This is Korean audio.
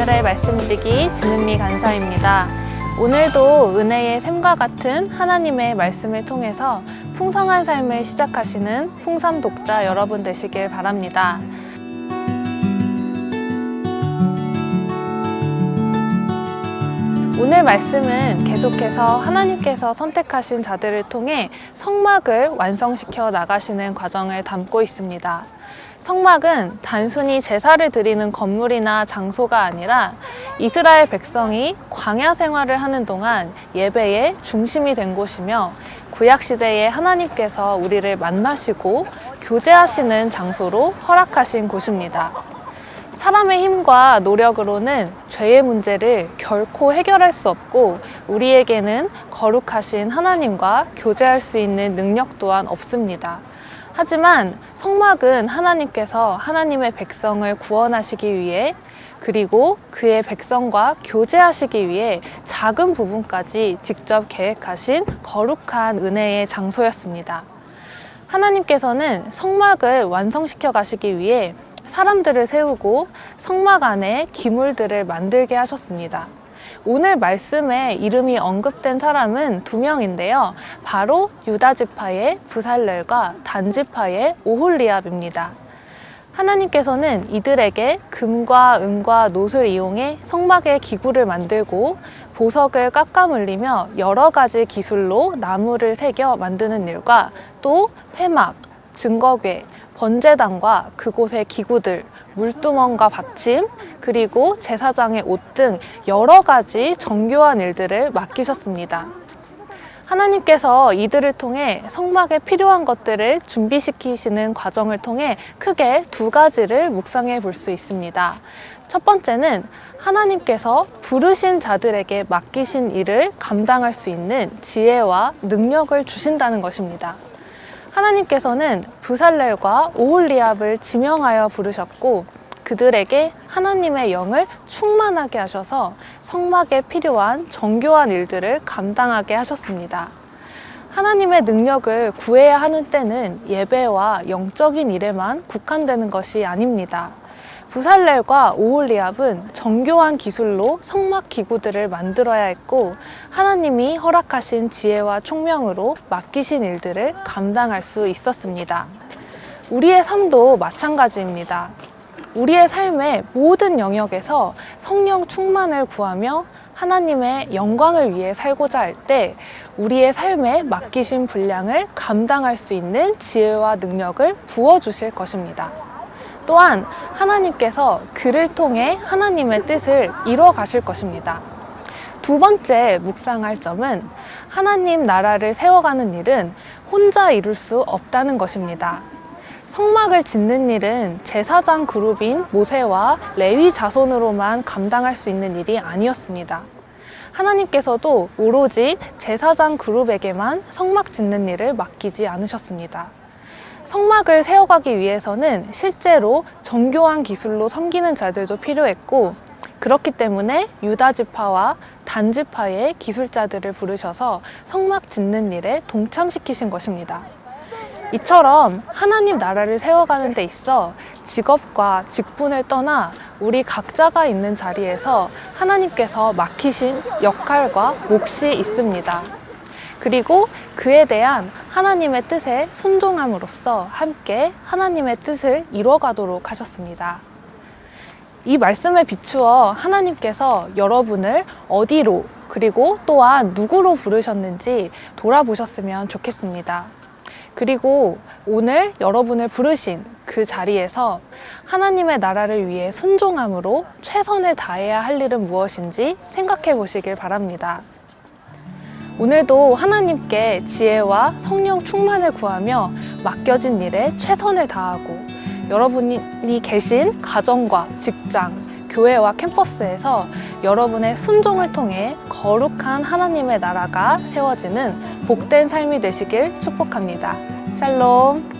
오늘의 말씀드리기 진은미 간사입니다. 오늘도 은혜의 샘과 같은 하나님의 말씀을 통해서 풍성한 삶을 시작하시는 풍삼 독자 여러분 되시길 바랍니다. 오늘 말씀은 계속해서 하나님께서 선택하신 자들을 통해 성막을 완성시켜 나가시는 과정을 담고 있습니다. 성막은 단순히 제사를 드리는 건물이나 장소가 아니라 이스라엘 백성이 광야 생활을 하는 동안 예배의 중심이 된 곳이며 구약시대에 하나님께서 우리를 만나시고 교제하시는 장소로 허락하신 곳입니다. 사람의 힘과 노력으로는 죄의 문제를 결코 해결할 수 없고 우리에게는 거룩하신 하나님과 교제할 수 있는 능력 또한 없습니다. 하지만 성막은 하나님께서 하나님의 백성을 구원하시기 위해 그리고 그의 백성과 교제하시기 위해 작은 부분까지 직접 계획하신 거룩한 은혜의 장소였습니다. 하나님께서는 성막을 완성시켜 가시기 위해 사람들을 세우고 성막 안에 기물들을 만들게 하셨습니다. 오늘 말씀에 이름이 언급된 사람은 두 명인데요. 바로 유다지파의 브살렐과 단지파의 오홀리압입니다. 하나님께서는 이들에게 금과 은과 놋을 이용해 성막의 기구를 만들고 보석을 깎아 물리며 여러 가지 기술로 나무를 새겨 만드는 일과 또 회막, 증거궤, 번제단과 그곳의 기구들, 물두멍과 받침, 그리고 제사장의 옷 등 여러 가지 정교한 일들을 맡기셨습니다. 하나님께서 이들을 통해 성막에 필요한 것들을 준비시키시는 과정을 통해 크게 두 가지를 묵상해 볼 수 있습니다. 첫 번째는 하나님께서 부르신 자들에게 맡기신 일을 감당할 수 있는 지혜와 능력을 주신다는 것입니다. 하나님께서는 브살렐과 오홀리압을 지명하여 부르셨고 그들에게 하나님의 영을 충만하게 하셔서 성막에 필요한 정교한 일들을 감당하게 하셨습니다. 하나님의 능력을 구해야 하는 때는 예배와 영적인 일에만 국한되는 것이 아닙니다. 브살렐과 오홀리압은 정교한 기술로 성막 기구들을 만들어야 했고 하나님이 허락하신 지혜와 총명으로 맡기신 일들을 감당할 수 있었습니다. 우리의 삶도 마찬가지입니다. 우리의 삶의 모든 영역에서 성령 충만을 구하며 하나님의 영광을 위해 살고자 할 때 우리의 삶에 맡기신 분량을 감당할 수 있는 지혜와 능력을 부어주실 것입니다. 또한 하나님께서 그를 통해 하나님의 뜻을 이루어 가실 것입니다. 두 번째 묵상할 점은 하나님 나라를 세워가는 일은 혼자 이룰 수 없다는 것입니다. 성막을 짓는 일은 제사장 그룹인 모세와 레위 자손으로만 감당할 수 있는 일이 아니었습니다. 하나님께서도 오로지 제사장 그룹에게만 성막 짓는 일을 맡기지 않으셨습니다. 성막을 세워가기 위해서는 실제로 정교한 기술로 섬기는 자들도 필요했고 그렇기 때문에 유다지파와 단지파의 기술자들을 부르셔서 성막 짓는 일에 동참시키신 것입니다. 이처럼 하나님 나라를 세워가는 데 있어 직업과 직분을 떠나 우리 각자가 있는 자리에서 하나님께서 맡기신 역할과 몫이 있습니다. 그리고 그에 대한 하나님의 뜻에 순종함으로써 함께 하나님의 뜻을 이뤄가도록 하셨습니다. 이 말씀에 비추어 하나님께서 여러분을 어디로 그리고 또한 누구로 부르셨는지 돌아보셨으면 좋겠습니다. 그리고 오늘 여러분을 부르신 그 자리에서 하나님의 나라를 위해 순종함으로 최선을 다해야 할 일은 무엇인지 생각해 보시길 바랍니다. 오늘도 하나님께 지혜와 성령 충만을 구하며 맡겨진 일에 최선을 다하고 여러분이 계신 가정과 직장, 교회와 캠퍼스에서 여러분의 순종을 통해 거룩한 하나님의 나라가 세워지는 복된 삶이 되시길 축복합니다. 샬롬.